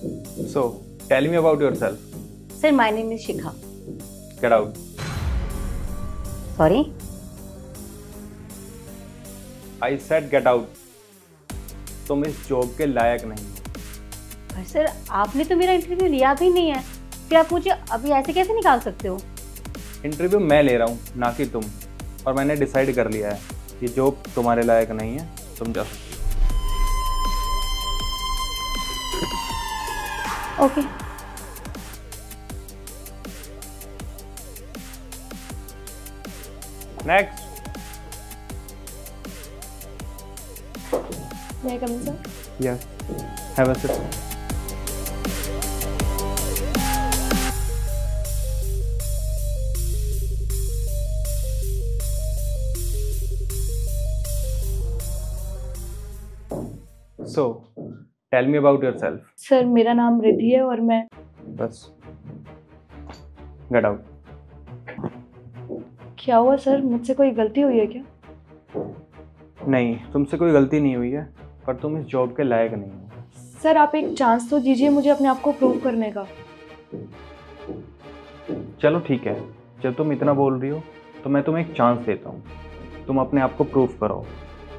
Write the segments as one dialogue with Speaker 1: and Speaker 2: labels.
Speaker 1: So, tell me about yourself.
Speaker 2: Sir, my name is Shikha.
Speaker 1: Get out.
Speaker 2: Sorry?
Speaker 1: I said get out. तुम इस job के लायक नहीं हो।
Speaker 2: पर सर आपने तो मेरा इंटरव्यू लिया भी नहीं है, फिर आप मुझे अभी ऐसे कैसे निकाल सकते हो?
Speaker 1: इंटरव्यू मैं ले रहा हूँ, ना कि तुम। और मैंने डिसाइड कर लिया है कि जॉब तुम्हारे लायक नहीं है, तुम जा सकते
Speaker 2: हो। Okay.
Speaker 1: Next.
Speaker 2: May I come in, sir?
Speaker 1: Yes. Have a sit. So, tell me about yourself.
Speaker 2: Sir मेरा नाम रिद्धि है और मैं
Speaker 1: बस गेट आउट।
Speaker 2: क्या हुआ सर, मुझसे कोई गलती हुई है क्या?
Speaker 1: नहीं, तुमसे कोई गलती नहीं हुई है, पर तुम इस जॉब के लायक नहीं हो।
Speaker 2: सर आप एक चांस तो दीजिए मुझे अपने आप को प्रूव करने का।
Speaker 1: चलो ठीक है, जब तुम इतना बोल रही हो तो मैं तुम्हें एक चांस देता हूँ। तुम अपने आप को प्रूव करो।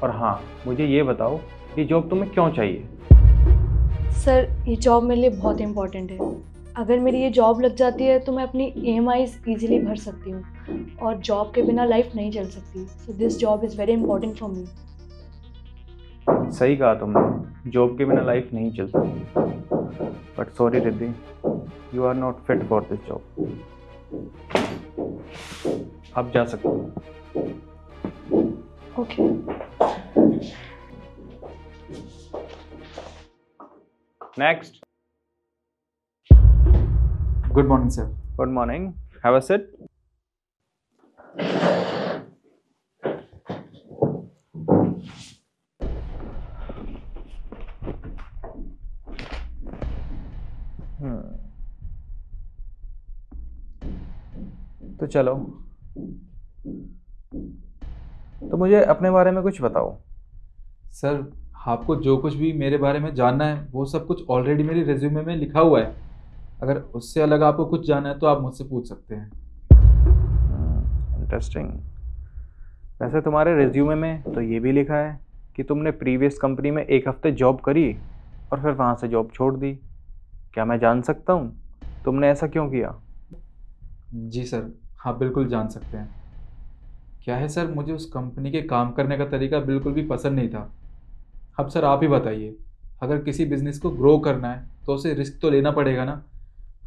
Speaker 1: और हाँ, मुझे ये बताओ ये जॉब तुम्हें क्यों चाहिए?
Speaker 2: सर ये जॉब मेरे लिए बहुत इम्पोर्टेंट है। अगर मेरी ये जॉब लग जाती है तो मैं अपनी EMIs ईजिली भर सकती हूँ और जॉब के बिना लाइफ नहीं चल सकती। So this job is very important for me.
Speaker 1: सही कहा तुमने, जॉब के बिना लाइफ नहीं चल सकती। But sorry Riddhi, you are not fit for this job. आप जा सकते हो।
Speaker 2: Okay.
Speaker 1: Next.
Speaker 3: Good morning sir.
Speaker 1: Good morning, have a sit. तो चलो, तो मुझे अपने बारे में कुछ बताओ।
Speaker 3: सर आपको जो कुछ भी मेरे बारे में जानना है वो सब कुछ ऑलरेडी मेरी रिज्यूमे में लिखा हुआ है। अगर उससे अलग आपको कुछ जानना है तो आप मुझसे पूछ सकते हैं।
Speaker 1: इंटरेस्टिंग। वैसे तुम्हारे रिज्यूमे में तो ये भी लिखा है कि तुमने प्रीवियस कंपनी में 1 हफ्ते जॉब करी और फिर वहाँ से जॉब छोड़ दी। क्या मैं जान सकता हूँ तुमने ऐसा क्यों किया?
Speaker 3: जी सर, आप बिल्कुल जान सकते हैं। क्या है सर, मुझे उस कंपनी के काम करने का तरीका बिल्कुल भी पसंद नहीं था। अब सर आप ही बताइए, अगर किसी बिजनेस को ग्रो करना है तो उसे रिस्क तो लेना पड़ेगा ना।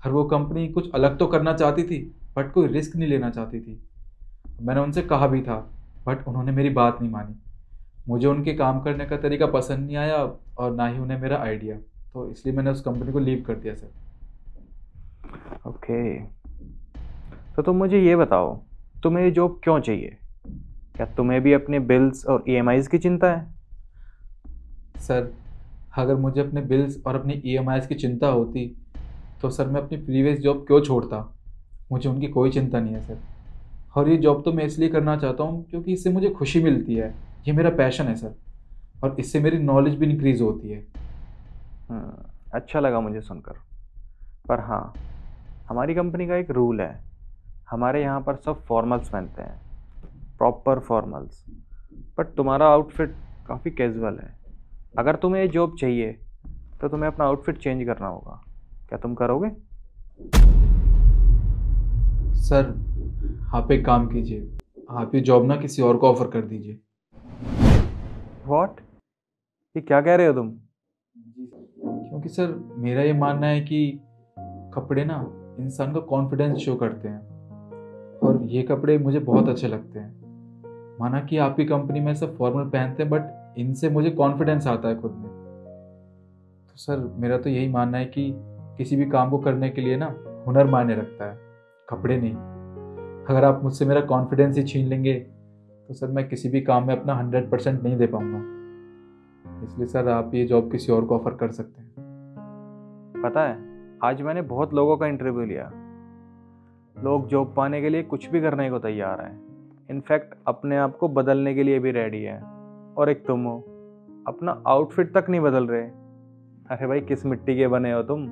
Speaker 3: हर वो कंपनी कुछ अलग तो करना चाहती थी बट कोई रिस्क नहीं लेना चाहती थी। मैंने उनसे कहा भी था बट उन्होंने मेरी बात नहीं मानी। मुझे उनके काम करने का तरीका पसंद नहीं आया और ना ही उन्हें मेरा आइडिया, तो इसलिए मैंने उस कंपनी को लीव कर दिया सर।
Speaker 1: ओके, तो तुम मुझे ये बताओ तुम्हें ये जॉब क्यों चाहिए? क्या तुम्हें भी अपने बिल्स और EMIs की चिंता है?
Speaker 3: सर अगर मुझे अपने बिल्स और अपनी EMIs की चिंता होती तो सर मैं अपनी प्रीवियस जॉब क्यों छोड़ता। मुझे उनकी कोई चिंता नहीं है सर। और ये जॉब तो मैं इसलिए करना चाहता हूँ क्योंकि इससे मुझे खुशी मिलती है। ये मेरा पैशन है सर, और इससे मेरी नॉलेज भी इंक्रीज़ होती है।
Speaker 1: अच्छा लगा मुझे सुनकर। पर हाँ, हमारी कंपनी का एक रूल है, हमारे यहाँ पर सब फॉर्मल्स पहनते हैं, प्रॉपर फॉर्मल्स। बट तुम्हारा आउटफिट काफ़ी कैजुअल है। अगर तुम्हें ये जॉब चाहिए तो तुम्हें अपना आउटफिट चेंज करना होगा। क्या तुम करोगे?
Speaker 3: सर आप एक काम कीजिए, आप ये जॉब ना किसी और को ऑफर कर दीजिए।
Speaker 1: व्हाट? ये क्या कह रहे हो तुम?
Speaker 3: क्योंकि सर मेरा ये मानना है कि कपड़े ना इंसान का कॉन्फिडेंस शो करते हैं, और ये कपड़े मुझे बहुत अच्छे लगते हैं। माना कि आपकी कंपनी में सब फॉर्मल पहनते हैं बट इनसे मुझे कॉन्फिडेंस आता है खुद में। तो सर मेरा तो यही मानना है कि किसी भी काम को करने के लिए ना हुनर मायने रखता है, कपड़े नहीं। अगर आप मुझसे मेरा कॉन्फिडेंस ही छीन लेंगे तो सर मैं किसी भी काम में अपना 100% नहीं दे पाऊंगा। इसलिए सर आप ये जॉब किसी और को ऑफर कर सकते हैं।
Speaker 1: पता है, आज मैंने बहुत लोगों का इंटरव्यू लिया। लोग जॉब पाने के लिए कुछ भी करने को तैयार हैं। इनफैक्ट अपने आप को बदलने के लिए भी रेडी है। और एक तुम हो, अपना आउटफिट तक नहीं बदल रहे। अरे भाई किस मिट्टी के बने हो तुम?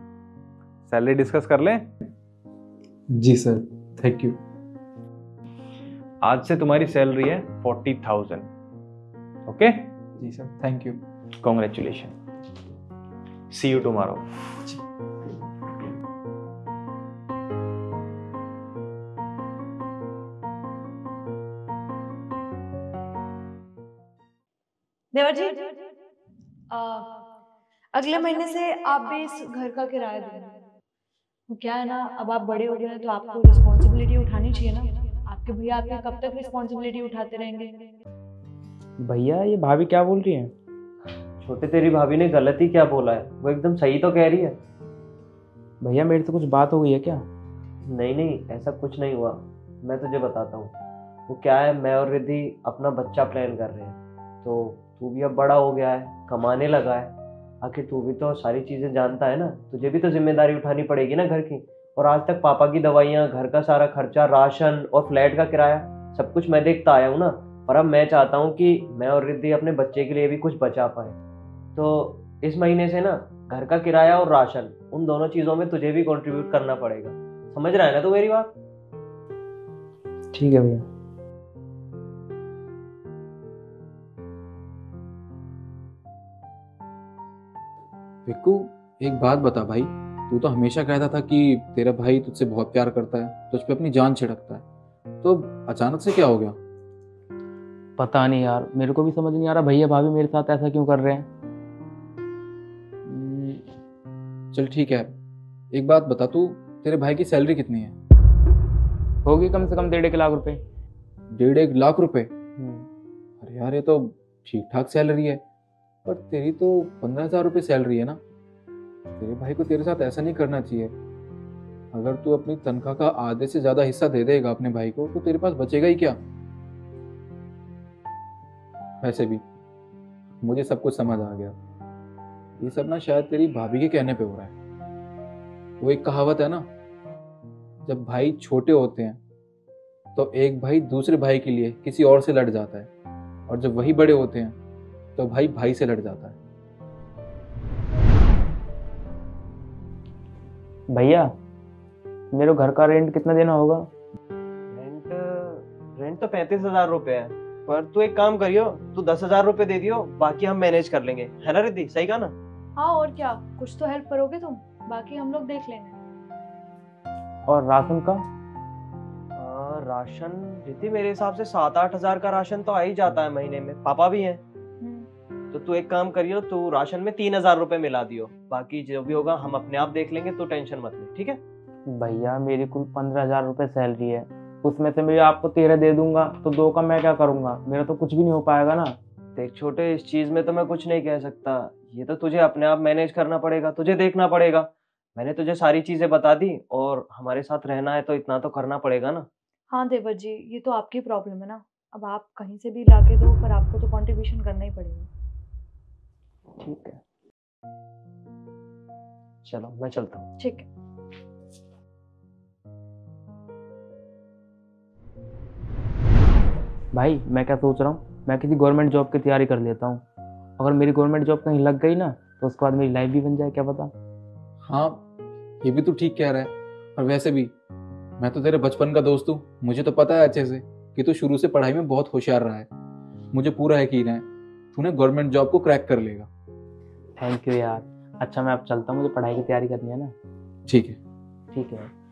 Speaker 1: सैलरी डिस्कस कर लें?
Speaker 3: जी सर, थैंक यू।
Speaker 1: आज से तुम्हारी सैलरी है 40,000। ओके,
Speaker 3: जी sir, thank you.
Speaker 1: Congratulation. See you tomorrow.
Speaker 2: देवर जी, आ, अगले महीने से आप भी इस घर का किराया देंगे। वो क्या है ना, अब आप बड़े हो गए हैं तो आपको रिस्पॉन्सिबिलिटी उठानी चाहिए ना। आपके भैया आपकी कब तक रिस्पॉन्सिबिलिटी उठाते रहेंगे?
Speaker 4: भैया ये भाभी क्या बोल रही है?
Speaker 5: छोटे, तेरी भाभी ने गलत ही क्या बोला है? वो एकदम सही तो कह रही है।
Speaker 4: भैया मेरे से कुछ बात हो गई है क्या?
Speaker 5: नहीं नहीं, ऐसा कुछ नहीं हुआ। मैं तुझे बताता हूँ। वो क्या है, मैं और रिद्धि अपना बच्चा प्लान कर रहे हैं। तो तू भी अब बड़ा हो गया है, कमाने लगा है। आखिर तू भी तो सारी चीज़ें जानता है ना, तुझे भी तो जिम्मेदारी उठानी पड़ेगी ना घर की। और आज तक पापा की दवाइयाँ, घर का सारा खर्चा, राशन और फ्लैट का किराया सब कुछ मैं देखता आया हूँ ना। और अब मैं चाहता हूँ कि मैं और रिद्धि अपने बच्चे के लिए भी कुछ बचा पाए। तो इस महीने से ना घर का किराया और राशन, उन दोनों चीज़ों में तुझे भी कंट्रीब्यूट करना पड़ेगा। समझ रहा है ना तू मेरी बात?
Speaker 4: ठीक है भैया।
Speaker 3: विक्कू, एक बात बता भाई, तू तो हमेशा कहता था कि तेरा भाई तुझसे बहुत प्यार करता है, तुझ पे अपनी जान छिड़कता है, तो अचानक से क्या हो गया?
Speaker 4: पता नहीं यार, मेरे को भी समझ नहीं आ रहा भैया भाभी मेरे साथ ऐसा क्यों कर रहे हैं।
Speaker 3: चल ठीक है, एक बात बता, तू तेरे भाई की सैलरी कितनी है?
Speaker 4: होगी कम से कम 1.5 लाख रुपए।
Speaker 3: 1.5 लाख रुपए? अरे यार, ये तो ठीक ठाक सैलरी है। पर तेरी तो 15,000 रुपये सैलरी है ना। तेरे भाई को तेरे साथ ऐसा नहीं करना चाहिए। अगर तू अपनी तनख्वाह का आधे से ज्यादा हिस्सा दे देगा अपने भाई को, तो तेरे पास बचेगा ही क्या? वैसे भी मुझे सब कुछ समझ आ गया। ये सब ना शायद तेरी भाभी के कहने पे हो रहा है। वो एक कहावत है ना, जब भाई छोटे होते हैं तो एक भाई दूसरे भाई के लिए किसी और से लड़ जाता है, और जब वही बड़े होते हैं तो भाई भाई से लड़ जाता है।
Speaker 4: भैया मेरे घर का रेंट कितना देना होगा?
Speaker 5: रेंट रेंट तो 35,000 रुपये है। पर तू एक काम करियो, तू 10,000 रुपये दे दियो, बाकी हम मैनेज कर लेंगे। है ना रिद्धि, सही कहा ना?
Speaker 2: हाँ और क्या, कुछ तो हेल्प करोगे तुम, बाकी हम लोग देख लेंगे।
Speaker 4: और राशन का?
Speaker 5: राशन रिद्धि, मेरे हिसाब से 7-8 हज़ार का राशन तो आ ही जाता है महीने में। पापा भी हैं। तो तू एक काम करियो, तू राशन में 3,000 रुपये मिला दियो, बाकी जो भी होगा हम अपने आप देख लेंगे। तो टेंशन मत ले, ठीक है?
Speaker 4: भैया मेरी कुल 15,000 रुपये सैलरी है, उसमें से मैं आपको 13 दे दूंगा तो 2 का मैं क्या करूंगा? मेरा तो कुछ भी नहीं हो पाएगा ना।
Speaker 5: देख छोटे, इस चीज में तो मैं कुछ नहीं कह सकता। ये तो तुझे अपने आप मैनेज करना पड़ेगा, तुझे देखना पड़ेगा। मैंने तुझे सारी चीजें बता दी, और हमारे साथ रहना है तो इतना तो करना पड़ेगा ना।
Speaker 2: हाँ देवर जी, ये तो आपकी प्रॉब्लम है ना। अब आप कहीं से भी लाके दो, पर आपको तो कंट्रीब्यूशन करना ही पड़ेगा।
Speaker 4: ठीक है।
Speaker 5: चलो मैं चलता हूँ।
Speaker 2: ठीक है।
Speaker 4: भाई मैं क्या सोच रहा हूँ, मैं किसी गवर्नमेंट जॉब की तैयारी कर लेता हूँ। अगर मेरी गवर्नमेंट जॉब कहीं लग गई ना, तो उसके बाद मेरी लाइफ भी बन जाए, क्या पता।
Speaker 3: हाँ, ये भी तू ठीक कह रहा है। और वैसे भी मैं तो तेरे बचपन का दोस्त हूँ, मुझे तो पता है अच्छे से कि तू शुरू से पढ़ाई में बहुत होशियार रहा है। मुझे पूरा यकीन है तूने गवर्नमेंट जॉब को क्रैक कर लेगा।
Speaker 4: थैंक यू यार। अच्छा मैं अब चलता हूँ, मुझे पढ़ाई की तैयारी करनी है ना।
Speaker 3: ठीक है।
Speaker 4: ठीक है।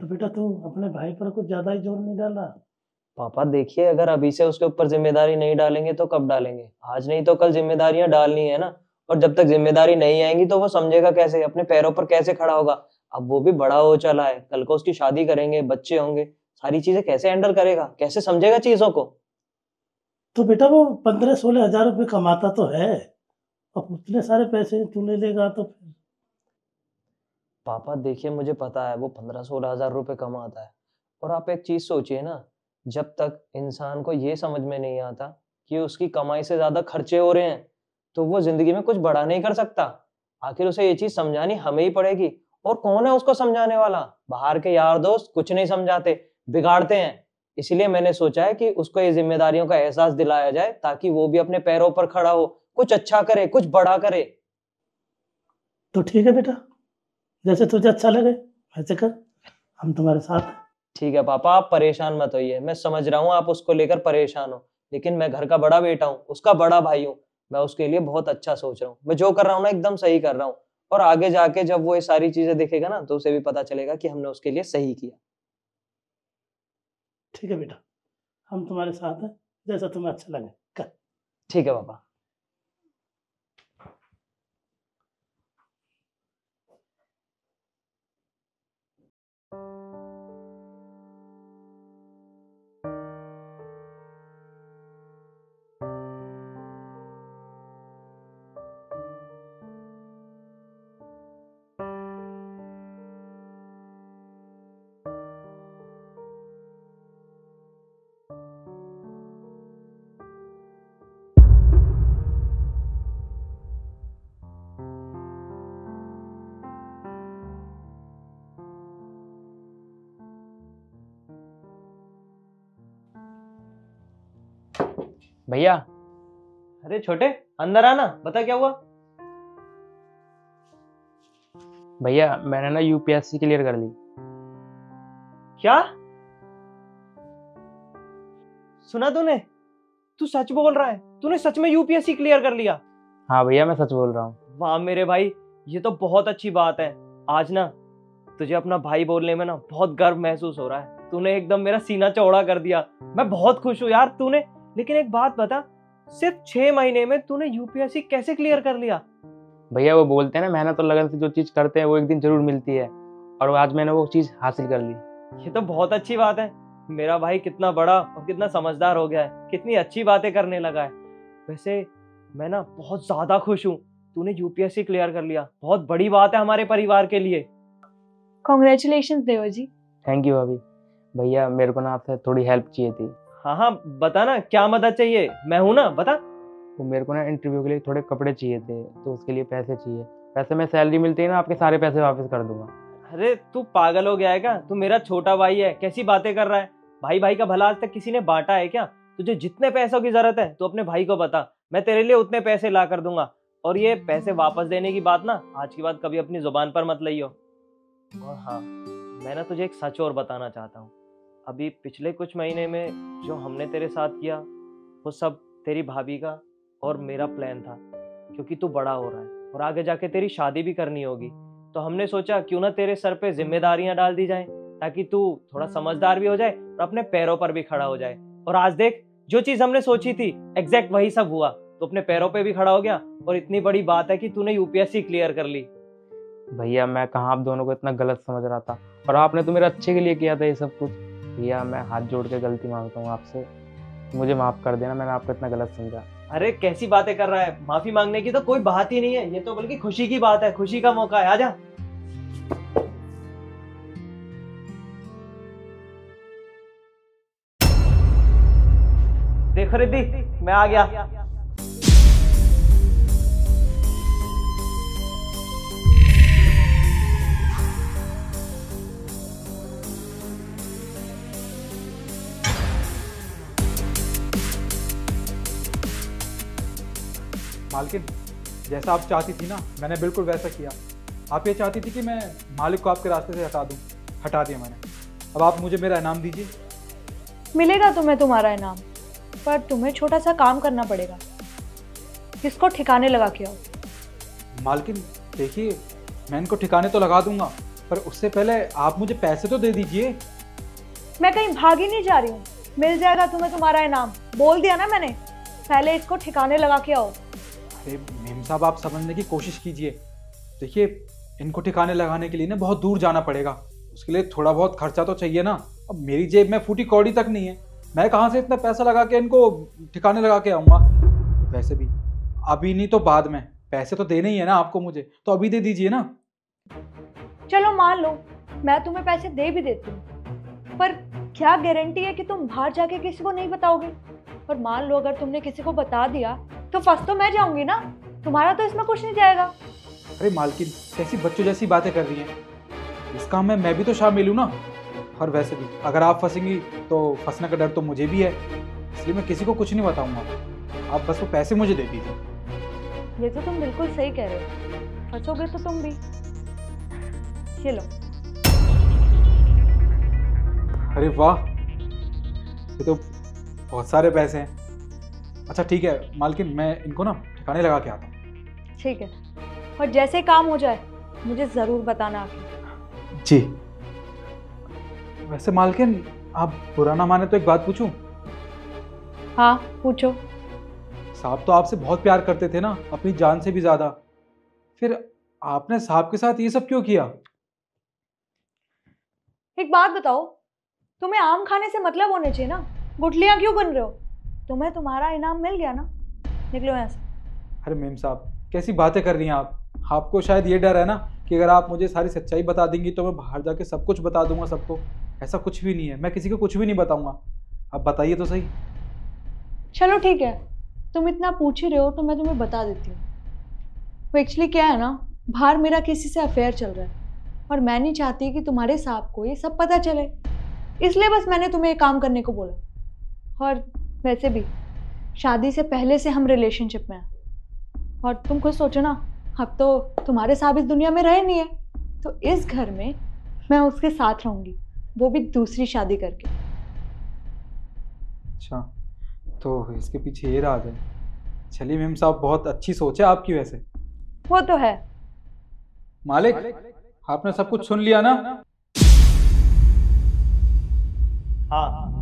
Speaker 6: तो बेटा तू अपने भाई पर कुछ ज्यादा ही जोर नहीं डाला।
Speaker 5: पापा देखिए, अगर अभी से उसके ऊपर जिम्मेदारी नहीं डालेंगे तो कब डालेंगे? आज नहीं तो कल जिम्मेदारियां डालनी है ना। और जब तक जिम्मेदारी नहीं आएंगी तो वो समझेगा कैसे, अपने पैरों पर कैसे खड़ा होगा? अब वो भी बड़ा हो चला है, कल को उसकी शादी करेंगे, बच्चे होंगे, सारी चीजें कैसे हैंडल करेगा, कैसे समझेगा चीजों को?
Speaker 6: तो बेटा वो 15-16 हजार रुपये कमाता तो है, अब उतने सारे पैसे तू ले लेगा तो फिर।
Speaker 5: पापा देखिए, मुझे पता है वो 15-16 हजार रुपये कमाता है, और आप एक चीज सोचिए ना, जब तक इंसान को ये समझ में नहीं आता कि उसकी कमाई से ज्यादा खर्चे हो रहे हैं, तो वो जिंदगी में कुछ बड़ा नहीं कर सकता। आखिर उसे ये चीज समझानी हमें ही पड़ेगी, और कौन है उसको समझाने वाला? बाहर के यार दोस्त कुछ नहीं समझाते, बिगाड़ते हैं। इसलिए मैंने सोचा है कि उसको ये जिम्मेदारियों का एहसास दिलाया जाए, ताकि वो भी अपने पैरों पर खड़ा हो, कुछ अच्छा करे, कुछ बड़ा करे।
Speaker 6: तो ठीक है बेटा, जैसे तुझे अच्छा लगे वैसे कर, हम तुम्हारे साथ हैं।
Speaker 5: ठीक है पापा, आप परेशान मत होइए। मैं समझ रहा हूँ आप उसको लेकर परेशान हो, लेकिन मैं घर का बड़ा बेटा हूँ, उसका बड़ा भाई हूँ। मैं उसके लिए बहुत अच्छा सोच रहा हूँ। मैं जो कर रहा हूँ ना, एकदम सही कर रहा हूँ। और आगे जाके जब वो ये सारी चीजें देखेगा ना, तो उसे भी पता चलेगा कि हमने उसके लिए सही किया।
Speaker 6: ठीक है बेटा, हम तुम्हारे साथ हैं, जैसा तुम्हें अच्छा लगे कर।
Speaker 5: ठीक है पापा।
Speaker 4: भैया।
Speaker 5: अरे छोटे, अंदर आना, बता क्या हुआ?
Speaker 4: भैया मैंने ना यूपीएससी क्लियर कर ली।
Speaker 5: क्या सुना तूने? तू सच बोल रहा है? तूने सच में यूपीएससी क्लियर कर लिया?
Speaker 4: हाँ भैया, मैं सच बोल रहा हूँ।
Speaker 5: वाह मेरे भाई, ये तो बहुत अच्छी बात है। आज ना तुझे अपना भाई बोलने में ना बहुत गर्व महसूस हो रहा है। तूने एकदम मेरा सीना चौड़ा कर दिया। मैं बहुत खुश हूँ यार तूने। लेकिन एक बात बता, सिर्फ 6 महीने में तूने यूपीएससी कैसे क्लियर कर लिया?
Speaker 4: भैया वो बोलते हैं ना, मेहनत और लगन से जो चीज करते हैं वो एक दिन जरूर मिलती है, और आज मैंने वो चीज हासिल कर ली।
Speaker 5: ये तो बहुत अच्छी बात है। मेरा भाई कितना बड़ा और कितना समझदार हो गया है, कितनी अच्छी बातें करने लगा है। वैसे मैं ना बहुत ज्यादा खुश हूँ, तूने यूपीएससी क्लियर कर लिया। बहुत बड़ी बात है हमारे परिवार के लिए।
Speaker 2: कॉन्ग्रेचुलेशन देवर जी।
Speaker 4: थैंक यू भाभी। भैया मेरे को ना आपसे थोड़ी हेल्प चाहिए थी।
Speaker 5: हाँ हाँ बता ना, क्या मदद चाहिए? मैं हूं ना, बता।
Speaker 4: तो मेरे को ना इंटरव्यू के लिए थोड़े कपड़े चाहिए थे, तो उसके लिए पैसे चाहिए। वैसे मैं सैलरी मिलती है ना, आपके सारे पैसे वापस कर दूंगा।
Speaker 5: अरे तू पागल हो गया है क्या? तू मेरा छोटा भाई है, कैसी बातें कर रहा है? भाई भाई का भला आज तक किसी ने बांटा है क्या? तुझे जितने पैसों की जरूरत है तो अपने भाई को बता, मैं तेरे लिए उतने पैसे ला कर दूंगा। और ये पैसे वापस देने की बात ना आज की बात कभी अपनी जुबान पर मत लइयो। और हाँ, मैं ना तुझे एक सच और बताना चाहता हूँ। अभी पिछले कुछ महीने में जो हमने तेरे साथ किया, वो सब तेरी भाभी का और मेरा प्लान था। क्योंकि तू बड़ा हो रहा है और आगे जाके तेरी शादी भी करनी होगी, तो हमने सोचा क्यों ना तेरे सर पे जिम्मेदारियां डाल दी जाएं, ताकि तू थोड़ा समझदार भी हो जाए और अपने पैरों पर भी खड़ा हो जाए। और आज देख, जो चीज हमने सोची थी एग्जैक्ट वही सब हुआ। तो अपने पैरों पे भी खड़ा हो गया, और इतनी बड़ी बात है कि तूने यूपीएससी क्लियर कर ली।
Speaker 4: भैया मैं कहाँ आप दोनों को इतना गलत समझ रहा था, और आपने तो मेरे अच्छे के लिए किया था ये सब कुछ। भैया मैं हाथ जोड़ के गलती मांगता हूँ आपसे, मुझे माफ कर देना, मैंने आपको इतना गलत समझा।
Speaker 5: अरे कैसी बातें कर रहा है? माफी मांगने की तो कोई बात ही नहीं है, ये तो बल्कि खुशी की बात है, खुशी का मौका है। आजा। देखो रिद्धि, मैं आ गया।
Speaker 3: मालकिन, जैसा आप चाहती थी ना, मैंने बिल्कुल वैसा किया। आप ये चाहती थी कि मैं मालिक को आपके रास्ते से हटा दूं, हटा दिया मैंने। अब आप मुझे मेरा इनाम दीजिए।
Speaker 2: मिलेगा तुम्हें तुम्हारा इनाम, पर तुम्हें छोटा सा काम करना पड़ेगा। इसको ठिकाने लगा के आओ।
Speaker 3: मालकिन देखिए, मैं इनको ठिकाने तो लगा दूंगा, पर उससे पहले आप मुझे पैसे तो दे दीजिए।
Speaker 2: मैं कहीं भागी नहीं जा रही हूँ, मिल जाएगा तुम्हें तुम्हारा इनाम, बोल दिया ना मैंने। पहले इसको ठिकाने लगा के आओ।
Speaker 3: अरे मेम साहब, आप समझने की कोशिश कीजिए। देखिए, इनको ठिकाने लगाने के लिए ना बहुत दूर जाना पड़ेगा, उसके लिए थोड़ा बहुत खर्चा तो चाहिए ना। अब मेरी जेब में फूटी कौड़ी तक नहीं है, मैं कहाँ से इतना पैसा लगा के इनको ठिकाने लगा के आऊँगा। वैसे भी अभी नहीं तो बाद में, पैसे तो देने ही है ना आपको मुझे, तो अभी दे दीजिए ना।
Speaker 2: चलो मान लो मैं तुम्हें पैसे दे भी देती हूँ, पर क्या गारंटी है कि तुम बाहर जाके किसी को नहीं बताओगे? और मान लो अगर तुमने किसी को बता दिया तो फंस तो मैं जाऊंगी ना, तुम्हारा तो इसमें कुछ नहीं जाएगा।
Speaker 3: अरे मालकिन, कैसी बच्चों जैसी बातें कर रही हैं, इस काम में मैं भी तो शामिल हूँ ना। और वैसे भी अगर आप फंसेंगी तो फंसने का डर तो मुझे भी है, इसलिए मैं किसी को कुछ नहीं बताऊंगा। आप बस वो पैसे मुझे दे दीजिए।
Speaker 2: ये तो तुम बिल्कुल सही कह रहे हो, फंसोगे तो तुम भी। ये लो।
Speaker 3: अरे वाह, ये तो बहुत सारे पैसे हैं। अच्छा ठीक है मालकिन, मैं इनको ना ठिकाने लगा के आता हूँ।
Speaker 2: ठीक है, और जैसे काम हो जाए मुझे जरूर बताना आके।
Speaker 3: जी। वैसे मालकिन, आप बुरा ना माने तो एक बात पूछूं?
Speaker 2: हाँ पूछो।
Speaker 3: साहब तो आपसे बहुत प्यार करते थे ना, अपनी जान से भी ज्यादा, फिर आपने साहब के साथ ये सब क्यों किया?
Speaker 2: एक बात बताओ, तुम्हें आम खाने से मतलब होने चाहिए ना, गुठलियां क्यों बन रहे हो? तुम्हें तुम्हारा इनाम मिल गया ना, निकलो यहाँ से।
Speaker 3: अरे मेम साहब, कैसी बातें कर रही हैं आप? आपको शायद ये डर है ना कि अगर आप मुझे सारी सच्चाई बता देंगी तो मैं बाहर जाके सब कुछ बता दूंगा सबको। ऐसा कुछ भी नहीं है, मैं किसी को कुछ भी नहीं बताऊंगा। आप बताइए तो सही।
Speaker 2: चलो ठीक है, तुम इतना पूछ ही रहे हो तो मैं तुम्हें बता देती हूँ। वो एक्चुअली क्या है ना, बाहर मेरा किसी से अफेयर चल रहा है और मैं नहीं चाहती कि तुम्हारे साहब को ये सब पता चले, इसलिए बस मैंने तुम्हें ये काम करने को बोला। और वैसे भी शादी से पहले से हम रिलेशनशिप में हैं और तुम खुद सोचो ना, अब तो तुम्हारे साहब इस दुनिया में रहे नहीं है, तो इस घर में मैं उसके साथ रहूंगी, वो भी दूसरी शादी करके।
Speaker 3: अच्छा, तो इसके पीछे ये राज है। चलिए मेम साहब, बहुत अच्छी सोच है आपकी। वैसे
Speaker 2: वो तो है।
Speaker 3: मालिक, आपने सब कुछ सुन लिया ना?
Speaker 5: हाँ,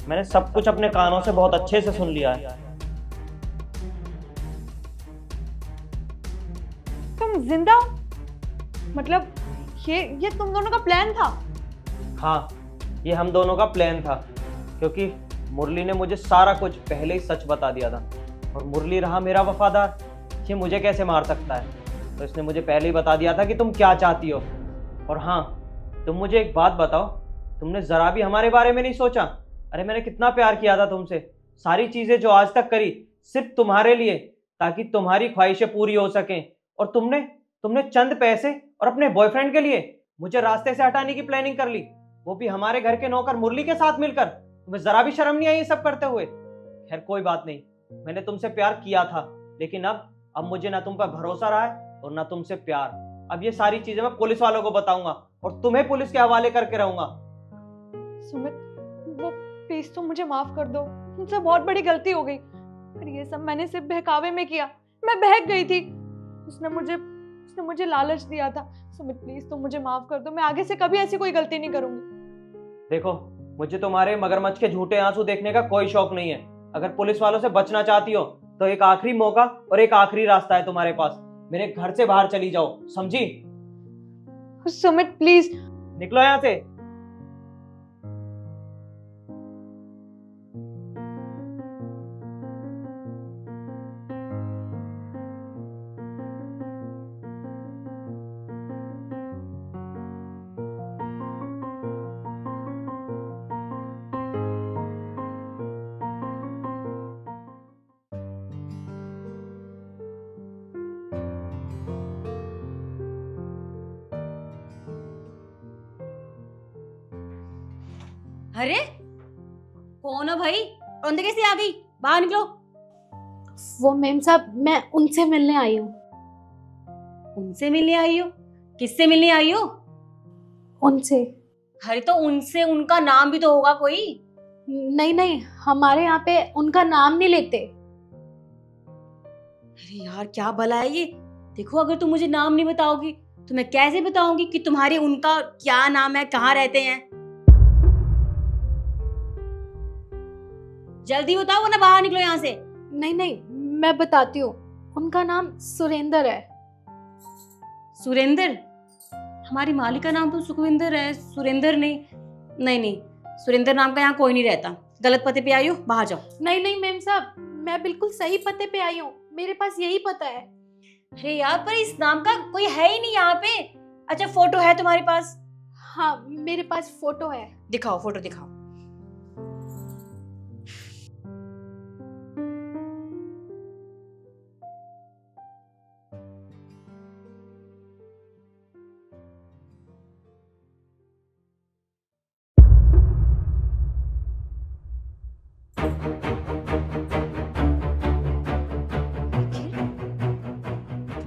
Speaker 5: मैंने सब कुछ अपने कानों से बहुत अच्छे से सुन लिया है।
Speaker 2: तुम जिंदा हो? मतलब ये तुम दोनों का प्लान था?
Speaker 5: हाँ, ये हम दोनों का प्लान था, क्योंकि मुरली ने मुझे सारा कुछ पहले ही सच बता दिया था। और मुरली रहा मेरा वफादार, ये मुझे कैसे मार सकता है? तो इसने मुझे पहले ही बता दिया था कि तुम क्या चाहती हो। और हाँ, तुम मुझे एक बात बताओ, तुमने जरा भी हमारे बारे में नहीं सोचा? अरे मैंने कितना प्यार किया था तुमसे, सारी चीजें जो आज तक करी सिर्फ तुम्हारे लिए, ताकि तुम्हारी ख्वाहिशें पूरी हो सकें। और तुमने चंद पैसे और अपने बॉयफ्रेंड के लिए मुझे रास्ते से हटाने की प्लानिंग कर ली, वो भी हमारे घर के नौकर मुरली के साथ मिलकर। तुम्हें जरा भी शर्म नहीं आई ये सब करते हुए? खैर कोई बात नहीं, मैंने तुमसे प्यार किया था, लेकिन अब मुझे ना तुम पर भरोसा रहा है और ना तुमसे प्यार। अब ये सारी चीजें मैं पुलिस वालों को बताऊंगा और तुम्हें पुलिस के हवाले करके रहूंगा।
Speaker 2: सुमित, वो प्लीज तुम मुझे माफ कर दो, मुझसे बहुत बड़ी गलती हो गई। पर ये सब मैंने सिर्फ बहकावे में किया, मैं बहक गई थी। उसने मुझे लालच दिया था। सुमित प्लीज तुम मुझे माफ कर दो, मैं आगे से कभी ऐसी कोई गलती नहीं करूंगी।
Speaker 5: देखो, मुझे तुम्हारे मगरमच्छ के झूठे आंसू देखने का कोई शौक नहीं है। अगर पुलिस वालों से बचना चाहती हो तो एक आखिरी मौका और एक आखिरी रास्ता है तुम्हारे पास, मेरे घर से बाहर चली जाओ, समझी?
Speaker 2: सुमित प्लीज
Speaker 5: निकलो यहां से।
Speaker 7: अरे कौन हो भाई, अंदर कैसे आ गई? बाहर निकलो।
Speaker 8: वो मेम साहब, मैं उनसे मिलने आई हूँ।
Speaker 7: उनसे मिलने आई हो? किससे मिलने आई हो?
Speaker 8: उनसे।
Speaker 7: अरे तो उनसे उनका नाम भी तो होगा कोई।
Speaker 8: नहीं नहीं, हमारे यहाँ पे उनका नाम नहीं लेते।
Speaker 7: अरे यार क्या भला है ये। देखो अगर तुम मुझे नाम नहीं बताओगी तो मैं कैसे बताऊंगी कि तुम्हारे उनका क्या नाम है, कहाँ रहते हैं। जल्दी बताओ वरना बाहर निकलो यहाँ से।
Speaker 8: नहीं नहीं, मैं बताती हूँ। उनका नाम सुरेंद्र है।
Speaker 7: सुरेंद्र? हमारी मालिक का नाम तो सुखविंदर है, सुरेंद्र नहीं। नहीं नहीं, सुरेंद्र नाम का यहाँ कोई नहीं रहता। गलत पते पे आई हो, बाहर जाओ।
Speaker 8: नहीं नहीं मेम साहब, मैं बिल्कुल सही पते पे आई हूँ। मेरे पास यही पता है।
Speaker 7: अरे यार पर इस नाम का कोई है ही नहीं यहाँ पे। अच्छा फोटो है तुम्हारे पास?
Speaker 8: हाँ मेरे पास फोटो है।
Speaker 7: दिखाओ, फोटो दिखाओ।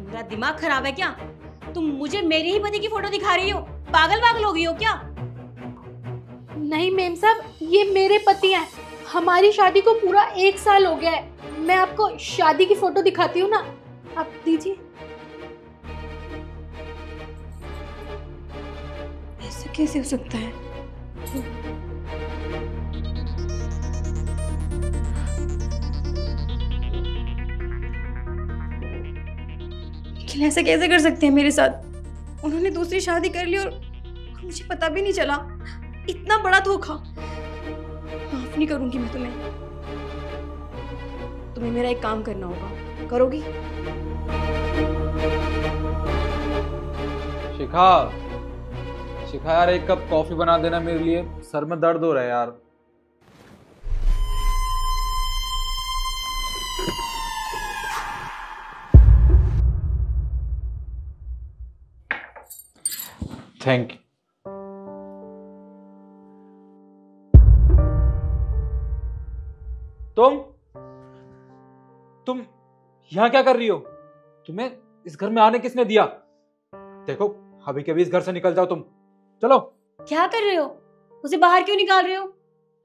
Speaker 7: तुम्हारा दिमाग खराब है क्या? तुम मुझे मेरे ही पति की फोटो दिखा रही हो? पागल पागल हो गई हो क्या?
Speaker 8: नहीं मेम साहब, ये मेरे पति हैं। हमारी शादी को पूरा 1 साल हो गया है। मैं आपको शादी की फोटो दिखाती हूँ ना, आप दीजिए।
Speaker 2: ऐसा कैसे हो सकता है? लेकिन ऐसा कैसे कर सकते हैं मेरे साथ? उन्होंने दूसरी शादी कर ली और मुझे पता भी नहीं चला। इतना बड़ा धोखा। माफ नहीं करूंगी मैं तुम्हें। तुम्हें मेरा एक काम करना होगा, करोगी?
Speaker 3: शिखा, शिखा यार एक कप कॉफी बना देना मेरे लिए, सर में दर्द हो रहा है यार। Thank you. तुम यहां क्या कर रही हो? तुम्हें इस घर में आने किसने दिया? देखो अभी कभी इस घर से निकल जाओ तुम। चलो।
Speaker 7: क्या कर रहे हो? उसे बाहर क्यों निकाल रहे हो?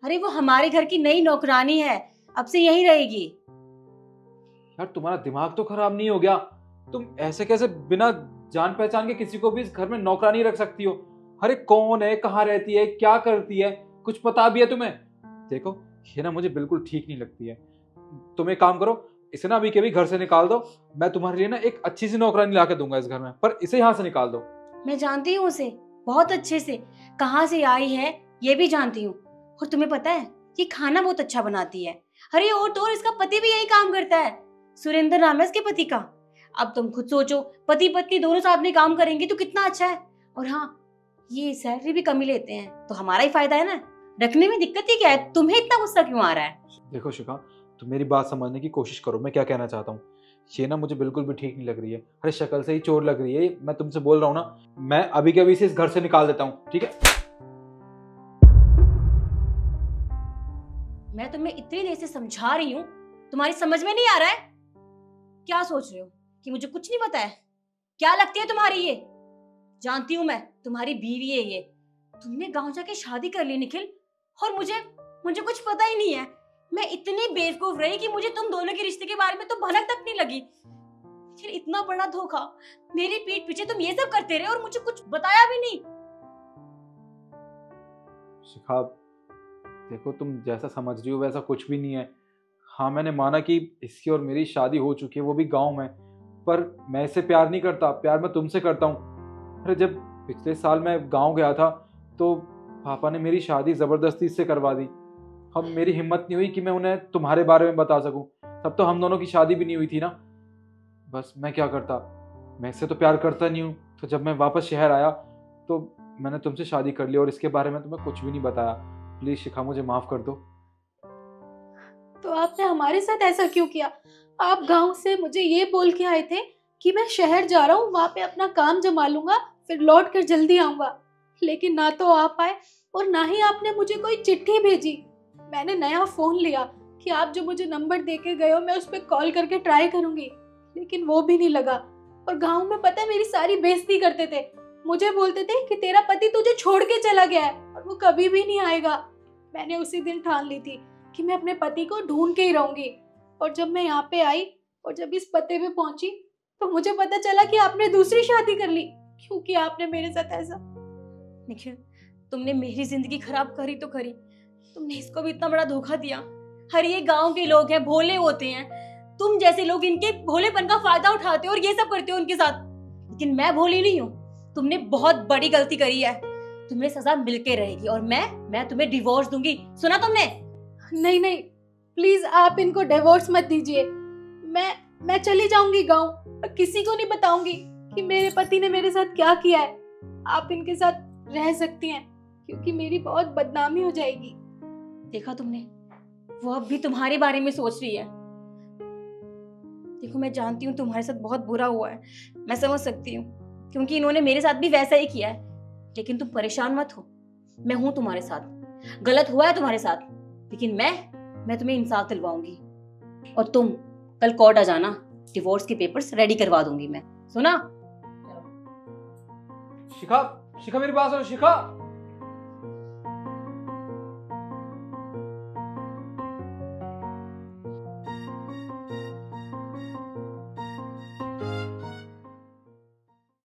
Speaker 7: अरे वो हमारे घर की नई नौकरानी है, अब से यहीं रहेगी।
Speaker 3: यार तुम्हारा दिमाग तो खराब नहीं हो गया? तुम ऐसे कैसे बिना जान पहचान के किसी को भी इस घर में नौकरानी रख सकती हो? अरे कौन है, कहाँ रहती है, क्या करती है, कुछ पता भी है तुम्हें? देखो ये ना मुझे बिल्कुल ठीक नहीं लगती है। तुम एक काम करो, इसे ना अभी के भी घर से निकाल दो। मैं तुम्हारे लिए ना एक अच्छी सी नौकरानी ला के दूंगा इस घर में, पर इसे यहाँ से निकाल दो।
Speaker 7: मैं जानती हूँ उसे बहुत अच्छे से, कहाँ से आई है ये भी जानती हूँ। और तुम्हें पता है ये खाना बहुत अच्छा बनाती है। अरे और तो और इसका पति भी यही काम करता है, सुरेंद्र नाम है इसके पति का। अब तुम खुद सोचो, पति पत्नी दोनों साथ में काम करेंगे तो कितना अच्छा है। और हाँ, ये सैलरी भी कम ही लेते हैं तो हमारा ही फायदा है ना। रखने में दिक्कत ही क्या है? तुम्हें इतना गुस्सा क्यों आ रहा है?
Speaker 3: देखो शिखा, तुम मेरी बात समझने की कोशिश करो, मैं क्या कहना चाहता हूँ। ये ना मुझे बिल्कुल भी ठीक नहीं लग रही है। अरे शक्ल से ही चोर लग रही है। मैं तुमसे बोल रहा हूँ ना, मैं अभी के अभी से इस घर से निकाल देता हूँ, ठीक है?
Speaker 7: मैं तुम्हें इतनी देर से समझा रही हूँ, तुम्हारी समझ में नहीं आ रहा है? क्या सोच रहे हो कि मुझे कुछ नहीं पता है? क्या लगती है तुम्हारी ये? जानती हूँ मैं, तुम्हारी बीवी है ये। तुमने गांव जाके शादी कर ली निखिल, और मुझे कुछ पता ही नहीं है। मैं इतनी बेवकूफ रही कि मुझे तुम दोनों के रिश्ते के बारे में तो भनक तक नहीं लगी। फिर इतना बड़ा धोखा, मेरी पीठ पीछे तुम ये सब करते रहे और मुझे कुछ बताया भी नहीं।
Speaker 3: शिखा देखो, तुम जैसा समझ रही हो वैसा कुछ भी नहीं है। हाँ मैंने माना कि इसकी और मेरी शादी हो चुकी है, वो भी गांव में, पर मैं इससे प्यार नहीं करता। प्यार मैं तुमसे करता हूँ। अरे जब पिछले साल मैं गांव गया था तो पापा ने मेरी शादी ज़बरदस्ती से करवा दी। अब मेरी हिम्मत नहीं हुई कि मैं उन्हें तुम्हारे बारे में बता सकूं। तब तो हम दोनों की शादी भी नहीं हुई थी ना। बस मैं क्या करता, मैं इससे तो प्यार करता नहीं हूँ। तो जब मैं वापस शहर आया तो मैंने तुमसे शादी कर ली और इसके बारे में तुम्हें कुछ भी नहीं बताया। प्लीज शिखा मुझे माफ कर दो।
Speaker 8: तो आपने हमारे साथ ऐसा क्यों किया? आप गांव से मुझे ये बोल के आए थे कि मैं शहर जा रहा हूँ, वहां पे अपना काम जमा लूंगा, फिर लौट कर जल्दी आऊंगा। लेकिन ना तो आप आए और ना ही आपने मुझे कोई चिट्ठी भेजी। मैंने नया फोन लिया कि आप जो मुझे नंबर दे के गए हो मैं उस पर कॉल करके ट्राई करूंगी, लेकिन वो भी नहीं लगा। और गांव में पता है मेरी सारी बेइज्जती करते थे। मुझे बोलते थे कि तेरा पति तुझे छोड़ के चला गया है और वो कभी भी नहीं आएगा। मैंने उसी दिन ठान ली थी कि मैं अपने पति को ढूंढ के ही रहूंगी। और जब मैं यहाँ पे आई और जब इस पते पे पहुंची तो मुझे पता चला कि आपने दूसरी शादी कर ली। क्यों किया आपने मेरे साथ ऐसा?
Speaker 7: निखिल, तुमने मेरी जिंदगी खराब करी तो करी, तुमने इसको भी इतना बड़ा धोखा दिया। हर ये गांव के लोग हैं, भोले होते हैं, तुम जैसे लोग इनके भोलेपन का फायदा उठाते हो और ये सब करते हो उनके साथ। लेकिन मैं भोली नहीं हूँ, तुमने बहुत बड़ी गलती करी है, तुम्हें सजा मिलके रहेगी और मैं तुम्हें डिवोर्स दूंगी। सुना तुमने?
Speaker 8: नहीं नहीं, प्लीज आप इनको डिवोर्स मत दीजिए। मैं चली जाऊंगी गांव और किसी को नहीं बताऊंगी कि मेरे पति ने मेरे साथ क्या किया है। आप इनके साथ रह सकती हैं क्योंकि मेरी बहुत बदनामी हो जाएगी।
Speaker 7: देखा तुमने, वो अब भी तुम्हारे बारे में सोच रही है। देखो, मैं जानती हूँ तुम्हारे साथ बहुत बुरा हुआ है, मैं समझ सकती हूँ, क्योंकि इन्होंने मेरे साथ भी वैसा ही किया है। लेकिन तुम परेशान मत हो, मैं हूं तुम्हारे साथ। गलत हुआ है तुम्हारे साथ, लेकिन मैं तुम्हें इंसाफ दिलवाऊंगी। और तुम कल कोर्ट आ जाना, डिवोर्स के पेपर्स रेडी करवा दूंगी मैं। सुना?
Speaker 3: शिखा, शिखा मेरी बात सुनो। शिखा।